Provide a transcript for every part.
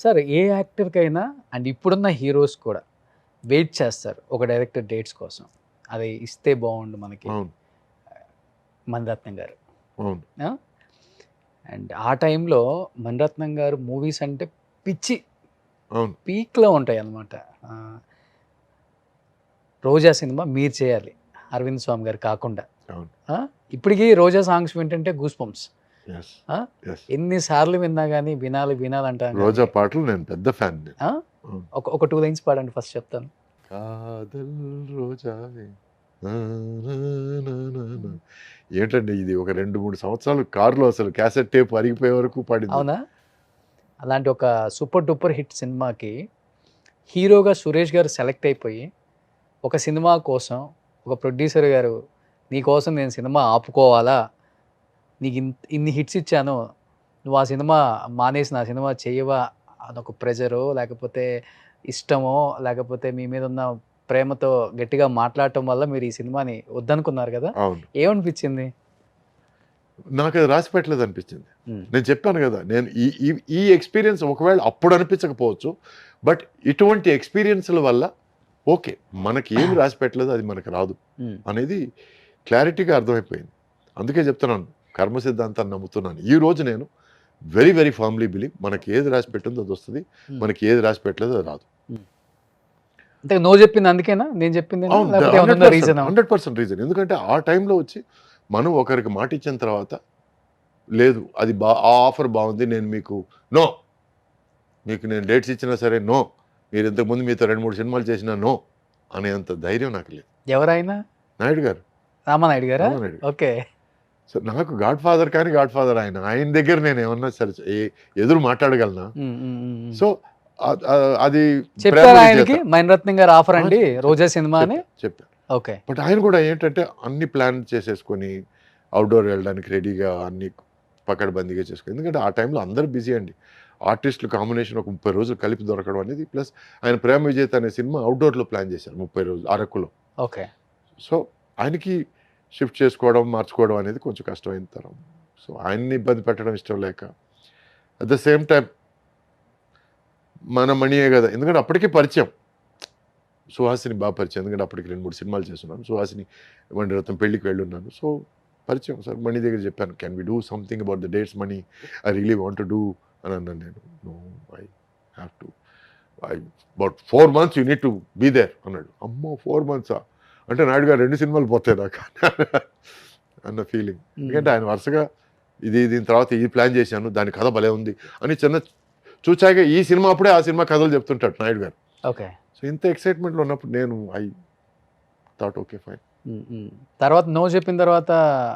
Sir A యాక్టర్‌కైనా and ఇప్పుడున్న heroes కూడా wait చేస్తారు ఒక డైరెక్టర్ డేట్స్ కోసం. అది ఇస్తే బావుండు మనకి అవును. మణిరత్నం గారు. అవును. ఆ! అండ్ ఆ టైంలో మణిరత్నం గారు మూవీస్ అంటే పిచ్చి అవును. పీక్‌లో ఉంటాయన్నమాట. ఆహ్, 'రోజా' సినిమా మీరు చేయాలి. అరవింద్ స్వామి గారు కాకుండా. అవును. ఆ! ఇప్పటికి 'రోజా' సాంగ్స్ వింటుంటే గూస్ బంప్స్. యెస్. ఆ! యెస్. ఎన్ని సార్లు విన్నా గాని వినాలి వినాలంటాం గాని. రోజా పాటలు నేను పెద్ద ఫ్యాన్ నేను. ఆ! అవును. ఒక 2 లైన్స్ పాడండి ఫస్ట్ చెప్తాను. కాదల్ రోజావే నా నా నా నా నా. ఏంటండి ఇది ఒక 2, 3 సంవత్సరాలు కారులో అసలు క్యాసెట్ టేప్ అరిగిపోయే వరకు పాడింది. అవునా? అలాంటి ఒక సూపర్ డూపర్ హిట్ సినిమాకి హీరోగా సురేష్ గారు సెలెక్ట్ అయిపోయి, ఒక సినిమా కోసం ఒక ప్రొడ్యూసర్ గారు, "నీకోసం నేను సినిమా ఆపుకోవాలా? నీకు ఇన్ని హిట్స్ ఇచ్చాను. నువ్వు ఆ సినిమా మానేసి నా సినిమా చెయ్యవా?" అదొక ప్రెషరో, లేకపోతే ఇష్టమో, లేకపోతే మీ మీద ఉన్న ప్రేమతో గట్టిగా మాట్లాడటం వల్ల మీరు ఈ సినిమాని వద్దనుకున్నారు గదా! అవును. ఏమనిపించింది? నాకది రాసి పెట్టలేదు అనిపించింది. హ్మ్. నేను చెప్పాను గదా! నేను ఈ ఈ ఈ ఎక్స్‌పీరియన్స్ ఒకవేళ అప్పుడు అనిపించకపోవచ్చు. బట్ ఇటువంటి ఎక్స్‌పీరియన్స్‌ల వల్ల ఓకే. మనకి ఏమి రాసి పెట్టలేదు అది మనకు రాదు హ్మ్. అనేది క్లారిటీగా అర్థమైపోయింది. అందుకే చెప్తున్నాను కర్మ సిద్ధాంతాన్ని నమ్ముతున్నాను. ఈరోజు నేను వెరీ వెరీ ఫర్మ్‌లీ బిలీవ్ మనకి ఏది రాసి పెట్టిందో అదొస్తది. హ్మ్. మనకి ఏది రాసి పెట్టలేదో అది రాదు. హ్మ్. అంటే నువ్వు చెప్పింది అందుకేనా? నేను చెప్పిందేనా? అవును. లేకపోతే ఏమన్నా ఉందా 100% రీజను? 100% రీజన్. ఎందుకంటే ఆ టైంలో వచ్చి మనం ఒకరికి మాట ఇచ్చిన తర్వాత లేదు అది ఆ ఆఫర్ బాగుంది. నేను మీకు నో. మీకు నేను డేట్స్ ఇచ్చినా సరే నో. మీరు ఇంతకుముందు మీతో 2, 3 సినిమాలు చేసినా నో అనేంత ధైర్యం నాకు లేదు. ఎవరాయన? నాయుడు గారు. రామానాయుడు గారా? రామానాయుడు గారు. ఓకే. సో నాకు గాడ్ ఫాదర్ కానీ గాడ్ ఫాదర్ ఆయన. ఆయన దగ్గర నేను ఏమన్నా సరే ఎదురు మాట్లాడగలనా? హ్మ్. హ్మ్. హ్మ్. హ్మ్. సో అది ప్రేమ చెప్పారా విజేత. ఆయనకి? మణిరత్నం గారు ఆఫర్ ఆ! అండి చెప్పాను. 'రోజా' సినిమా అని? చెప్పాను. చెప్పాను. ఓకే. బట్ ఆయన కూడా ఏంటంటే అన్ని ప్లాన్ చేసేసుకొని అవుట్‌డోర్ వెళ్ళడానికి రెడీగా అన్ని పకడ్బందీగా చేసుకొని ఎందుకంటే ఆ టైంలో అందరూ బిజీ అండి. ఆర్టిస్టులు కాంబినేషన్ ఒక 30 రోజులు కలిపి దొరకడం అనేది ప్లస్ ఆయన 'ప్రేమ విజేత' అనే సినిమా అవుట్‌డోర్‌లో ప్లాన్ చేశారు 30 రోజులు అరకులో. ఓకే. సో ఆయనకి షిఫ్ట్ చేసుకోవడం, మార్చుకోవడం అనేది కొంచెం కష్టమైన తరం. సో ఆయన్ని ఇబ్బంది పెట్టడం ఇష్టం లేక అట్ ద సేమ్ టైమ్ మన మణియే కదా! ఎందుకంటే అప్పటికే పరిచయం. సుహాసిని బాగా పరిచయం. ఎందుకంటే అప్పటికి 2, 3 సినిమాలు చేసున్నాను. సుహాసిని మణిరత్నం పెళ్ళికి వెళ్ళున్నాను. సో, పరిచయం. సార్ మణి దగ్గర చెప్పాను. Can we do something about the dates Mani? I really want to do అని అన్నాను నేను. No I have to about 4 months you need to be there అన్నాడు. అమ్మో! 4 మంత్సా? అంటే నాయుడు గారు 2 సినిమాలు పోతాయి నాకు అన్న ఫీలింగ్. హ్మ్. ఎందుకంటే ఆయన వరుసగా దీని తర్వాత ఇది ప్లాన్ చేశాను. దాని కథ భలే ఉంది అని చిన్న చూచాయిగా ఈ సినిమా అప్పుడే ఆ సినిమా కథలు చెప్తుంటాడు నాయుడు గారు. ఓకే. సో ఇంత ఎక్సైట్మెంట్‌లో ఉన్నప్పుడు నేను ఐ థాట్ ఓకే ఫైన్. హ్మ్. హ్మ్. తర్వాత నో చెప్పిన తర్వాత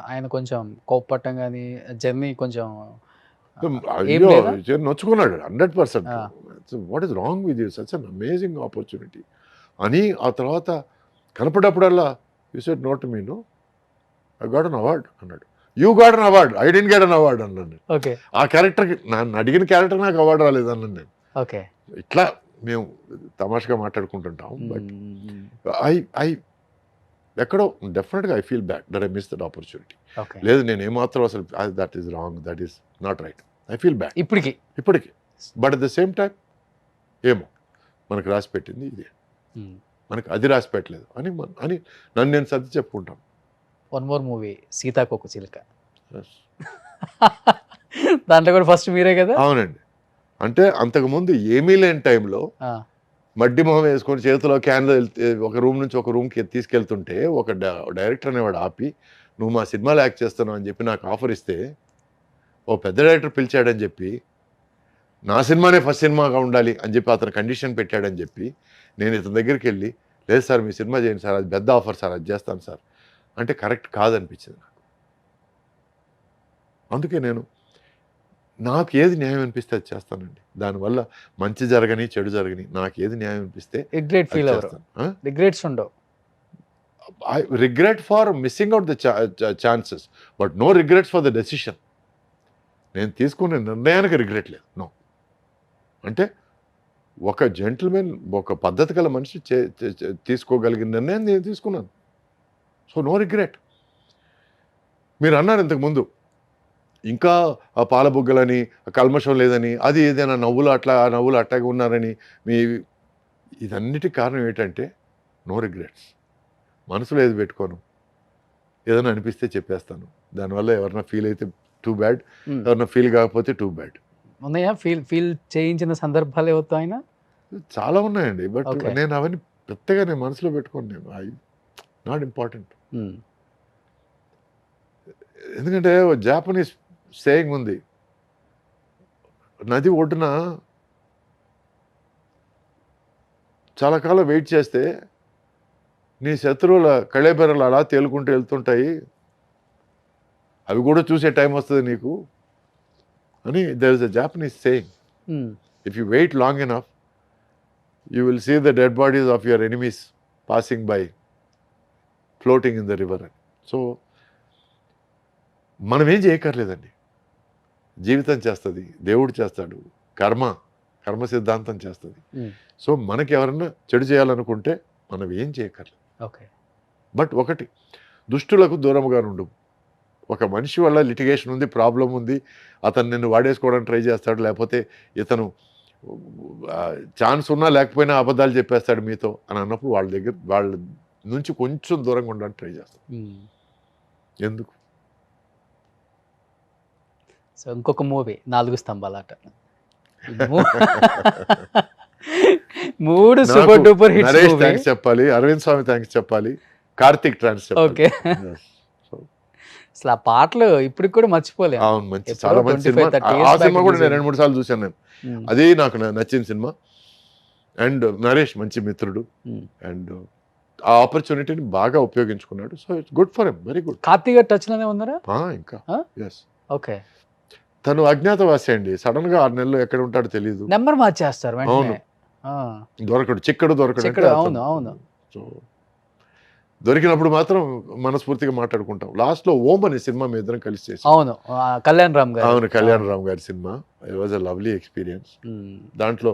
ఆయన కొంచెం కోప్పడటం గాని, జర్నీ కొంచెం ఏం అయ్యో! లేదా? నొచ్చుకున్నాడు 100%. ఆ! What is wrong with you? Such an amazing opportunity అని ఆ తర్వాత కనపడ్డప్పుడల్లా you said no to me no. I got an award అన్నాడు. You got an award. I didn't get an award అన్నాను నేను. ఓకే. ఆ క్యారెక్టర్‌కి నన్ను అడిగిన క్యారెక్టర్ నాకు అవార్డ్ రాలేదన్నాను నేను. ఓకే. ఇట్లా మేము తమాషాగా మాట్లాడుకుంటుంటాం. హ్మ్. బట్ హ్మ్. హ్మ్. ఐ ఐ ఎక్కడో డెఫినెట్‌గా I feel bad that I miss that opportunity. Okay. లేదు నేను ఏమాత్రం అసలు that is wrong. That is not right. I feel bad. ఇప్పటికి. ఇప్పటికి. But at the same time ఏమో మనకు రాసి పెట్టింది ఇదే. హ్మ్. మనకు అది రాసి పెట్టలేదు అని అని నన్ను నేను సర్ది చెప్పుకుంటాను. వన్ మోర్ మూవీ 'సీతాకోకచిలుక.' Yes. దాంట్లో కూడా ఫస్ట్ మీరే కదా? అవునండి. అంటే అంతకుముందు ఏమీ లేని టైంలో ఆ! మడ్డి మొహం వేసుకొని చేతిలో క్యాన్‌లో ఒక రూమ్ నుంచి ఒక రూమ్‌కి తీసుకెళ్తుంటే ఒక డైరెక్టర్ అనేవాడు ఆపి, "నువ్వు మా సినిమాలో యాక్ట్ చేస్తున్నావు" అని చెప్పి నాకు ఆఫర్ ఇస్తే, ఓ పెద్ద డైరెక్టర్ పిలిచాడని చెప్పి, నా సినిమానే ఫస్ట్ సినిమాగా ఉండాలి అని చెప్పి అతను కండిషన్ పెట్టాడని చెప్పి, నేను ఇతని దగ్గరికెళ్ళి, "లేదు సార్ మీ సినిమా చేయండి సార్. అది పెద్ద ఆఫర్ సార్. అది చేస్తాను సార్." అంటే కరెక్ట్ కాదనిపించింది నాకు. అందుకే నాకు ఏది న్యాయం అనిపిస్తే అది చేస్తానండి. దానివల్ల మంచి జరగని, చెడు జరగని నాకు ఏది న్యాయం అనిపిస్తే రిగ్రెట్ అది ఫీల్ అవ్వరు. చేస్తాను. ఆ? రిగ్రెట్స్ ఉండవు. I regret for missing out the chances, but no regrets for the decision. నేను తీసుకునే నిర్ణయానికి రిగ్రెట్ లేదు. నో. అంటే ఒక జెంటిల్‌మెన్ ఒక పద్ధతి గల మనిషి తీసుకోగలిగిన నిర్ణయం నేను తీసుకున్నాను. So, no regret. మీరు అన్నారు ఇంతకుముందు ఇంకా ఆ పాల బుగ్గలని కల్మషం లేదని అది ఏదైనా నవ్వులు అట్లాగే ఉన్నారని మీ ఇదన్నిటికి కారణం ఏంటంటే నో రిగ్రెట్స్. మనసులో ఏది పెట్టుకోను, ఏదైనా అనిపిస్తే చెప్పేస్తాను. దానివల్ల ఎవరైనా ఫీల్ అయితే టూ బ్యాడ్, ఎవరైనా ఫీల్ కాకపోతే టూ బ్యాడ్. ఉన్నాయా ఫీల్ ఫీల్ చేయించిన సందర్భాలు ఏవతో అయినా? చాలా ఉన్నాయండి. But Okay. నేను అవన్నీ పెద్దగా నేను మనసులో పెట్టుకోను. నేను నాట్ ఇంపార్టెంట్. ఎందుకంటే జాపనీస్ సేయింగ్ ఉంది, నది ఒడ్డున చాలా కాలం వెయిట్ చేస్తే నీ శత్రువుల కళేబెరలు అలా తేలుకుంటూ వెళ్తుంటాయి, అవి కూడా చూసే టైం వస్తుంది నీకు అని. There is a Japanese saying. If you wait long enough you will see the dead bodies of your enemies passing by, floating in the river. So మనం ఏం చేయక్కర్లేదండి, జీవితం చేస్తుంది, దేవుడు చేస్తాడు, కర్మ సిద్ధాంతం చేస్తుంది. సో మనకి ఎవరన్నా చెడు చేయాలనుకుంటే మనం ఏం చేయక్కర్లేదు. ఓకే. బట్ ఒకటి, దుష్టులకు దూరముగా ఉండు. ఒక మనిషి వల్ల లిటిగేషన్ ఉంది, ప్రాబ్లం ఉంది, అతను నిన్ను వాడేసుకోవడానికి ట్రై చేస్తాడు, లేకపోతే ఇతను ఛాన్స్ ఉన్నా లేకపోయినా అబద్ధాలు చెప్పేస్తాడు మీతో అని అన్నప్పుడు వాళ్ళ నుంచి కొంచెం దూరంగా ఉండడానికి ట్రై చేస్తాడు. ఎందుకు? సో ఇంకొక movie 4 స్తంభాలాట. 3 super duper hits. Naresh thanks చెప్పాలి, అరవింద్ స్వామి థ్యాంక్స్ చెప్పాలి, కార్తిక్ థ్యాంక్స్ చెప్పాలి. ఓకే. అసలు ఆ పాటలు ఇప్పటికి కూడా మర్చిపోలేము. అవును, మంచి చాలా మంచి సినిమా. ఆ సినిమా కూడా నేను 2-3 సార్లు చూశాను నేను. అది నాకు నచ్చిన సినిమా. అండ్ నరేష్ మంచి మిత్రుడు, అండ్ ఆ ఆపర్చునిటీని బాగా ఉపయోగించుకున్నాడు. So it's good for him, very good. Karthik గారు టచ్ లోనే ఉన్నారా ఇంకా? ఎస్. ఓకే. తను అజ్ఞాతవాసి అండి, సడన్ గా 6 నెలలు ఎక్కడ ఉంటాడో తెలియదు, నెంబర్ మార్చేస్తారు వెంటనే. దొరకడు, చిక్కడు. అవును అవును. సో దొరికినప్పుడు మాత్రం మనస్ఫూర్తిగా మాట్లాడుకుంటాం. లాస్ట్ లో ఓం అనే సినిమా మీ ఇద్దరం కలిసి చేసాం. అవును, కళ్యాణ్ రామ్ గారు. అవును, కళ్యాణ్ రామ్ గారి cinema. It was a lovely experience. దాంట్లో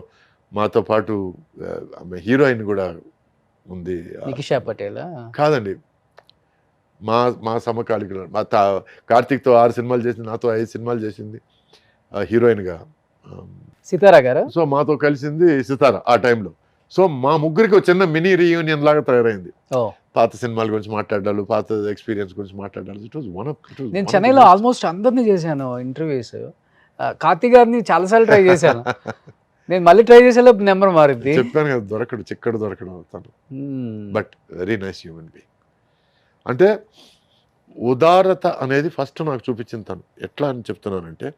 మాతో పాటు ఆమె హీరోయిన్ కూడా ఉంది. నికిషా పటేల్ కాదండి, మా సమకాలిక. కార్తీక్తో 6 సినిమాలు చేసింది, నాతో 5 సినిమాలు చేసింది హీరోయిన్ గా, సితారా గారు. సో మాతో కలిసింది సితారా ఆ టైంలో. సో మా ముగ్గురికి ఒక చిన్న మినీ రీయూనియన్ లాగా తయారైంది. పాత సినిమాల గురించి మాట్లాడాలి, పాత ఎక్స్పీరియన్స్ గురించి మాట్లాడాలి. It was one of. నేను చెన్నైలో ఆల్మోస్ట్ అందరినీ చేశాను ఇంటర్వ్యూస్. కార్తీక్ గారిని చాలాసార్లు ట్రై చేశాను. నేను మళ్ళీ ట్రై చేసేలోపు నెంబర్ మారింది. చెప్పాను కదా, దొరకడు, చిక్కడు అవుతాను. But very nice human being. అంటే ఉదారత అనేది ఫస్ట్ నాకు చూపించింది తను. ఎట్లా అని చెప్తున్నానంటే,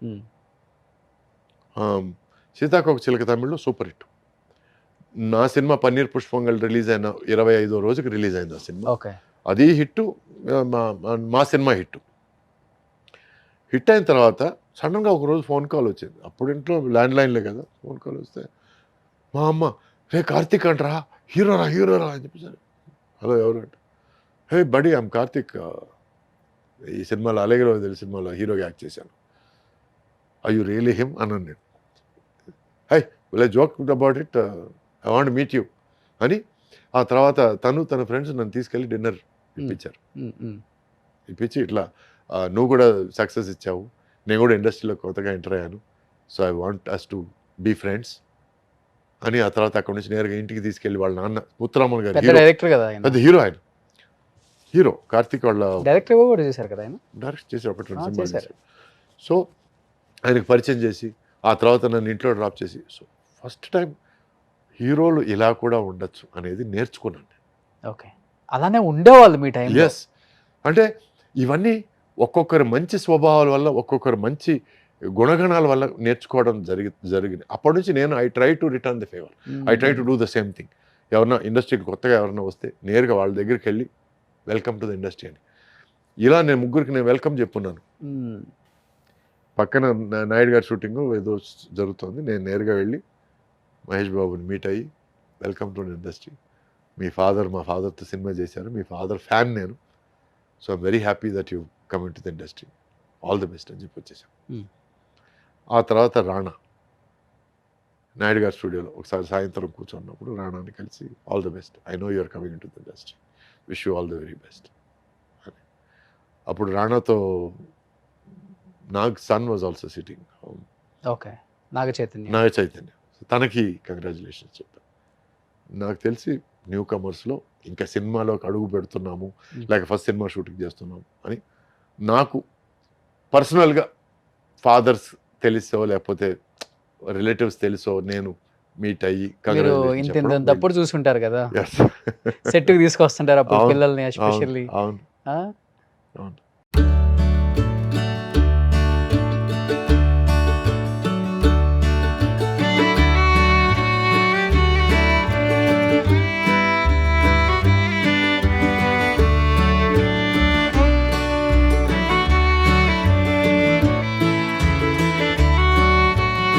సీతాకోక చిలక తమిళ్లో సూపర్ హిట్. నా సినిమా పన్నీర్ పుష్పంగల్ రిలీజ్ అయిన 25వ రోజుకి రిలీజ్ అయింది ఆ సినిమా. అది హిట్, మా సినిమా హిట్ అయిన తర్వాత సడన్గా ఒకరోజు ఫోన్ కాల్ వచ్చింది. అప్పుడు ఇంట్లో ల్యాండ్ లైన్లే కదా, ఫోన్ కాల్ వస్తే మా అమ్మ, రే కార్తీక్ అంటరా, హీరోరా అని చెప్పేసారు. హలో, ఎవరు అంటే, హే బడీ, ఐమ్ కార్తీక్, ఈ సినిమాలో అలగిలో తెలిసి సినిమాలో హీరోగా యాక్ట్ చేశాను. ఐ యు రియలీ హిమ్ అన్నాను నేను. High will I joke about it, I want meet you అని. ఆ తర్వాత తన ఫ్రెండ్స్ నన్ను తీసుకెళ్ళి డిన్నర్ ఇప్పించారు. ఇప్పించి ఇట్లా నువ్వు కూడా సక్సెస్ ఇచ్చావు, నేను కూడా ఇండస్ట్రీలో కొత్తగా ఎంటర్ అయ్యాను, so I want us to be friends అని. ఆ తర్వాత అక్కడ నుంచి నేరుగా ఇంటికి తీసుకెళ్ళి వాళ్ళ నాన్న ముత్తురామన్ గారు, డైరెక్టర్ కదా ఆయన, పెద్ద హీరో. ఆయన హీరో, కార్తీక్ వాళ్ళ డైరెక్టర్ కూడా చేశారు కదా ఆయన, డైరెక్ట్ చేసి 1-2 సినిమాలు చేశారు. సో ఆయనకు పరిచయం చేసి ఆ తర్వాత నన్ను ఇంట్లో డ్రాప్ చేసి, సో ఫస్ట్ టైం హీరోలు ఇలా కూడా ఉండొచ్చు అనేది నేర్చుకున్నాను. ఓకే, అలానే ఉండేవాళ్ళు మీ టైం. ఎస్, అంటే ఇవన్నీ ఒక్కొక్కరి మంచి స్వభావాల వల్ల, ఒక్కొక్కరి మంచి గుణగణాల వల్ల నేర్చుకోవడం జరిగింది. అప్పటి నుంచి నేను I try to return the favour, I try to do the same thing. ఎవరన్నా ఇండస్ట్రీకి కొత్తగా ఎవరన్నా వస్తే నేరుగా వాళ్ళ దగ్గరికి వెళ్ళి వెల్కమ్ టు ద ఇండస్ట్రీ అని. ఇలా నేను ముగ్గురికి నేను వెల్కమ్ చెప్పున్నాను. పక్కన నాయుడు గారి షూటింగ్ ఏదో జరుగుతుంది, నేను నేరుగా వెళ్ళి మహేష్ బాబుని మీట్ అయ్యి, వెల్కమ్ టు ఇండస్ట్రీ, మా ఫాదర్తో సినిమా చేశారు, మీ ఫాదర్ ఫ్యాన్ నేను, so I'm very happy that you come in to the industry, all the best అని చెప్పి వచ్చేసాం. ఆ తర్వాత రాణా, నాయుడు గారి స్టూడియోలో ఒకసారి సాయంత్రం కూర్చున్నప్పుడు రాణాని కలిసి, all the best, I know you're coming into the industry, wish you all the very best అని. అప్పుడు రాణాతో Nag son was also sitting, okay. Naga Chaitanya. Naga Chaitanya. తనకి కంగ్రాచులేషన్స్ చెప్పాను. నాకు తెలిసి న్యూ కమర్స్లో ఇంకా సినిమాలోకి అడుగు పెడుతున్నాము, లేక ఫస్ట్ సినిమా షూటింగ్ చేస్తున్నాము అని నాకు పర్సనల్గా ఫాదర్స్ తెలుసో లేకపోతే రిలేటివ్స్ తెలుసో నేను మీట్ అయ్యి మీరు ఇంత తప్పుడు చూసుంటారు కదా, సెట్కి తీసుకొస్తుంటారు అప్పుడు అవును, పిల్లల్ని ఎస్పెషల్లీ. అవును అవును.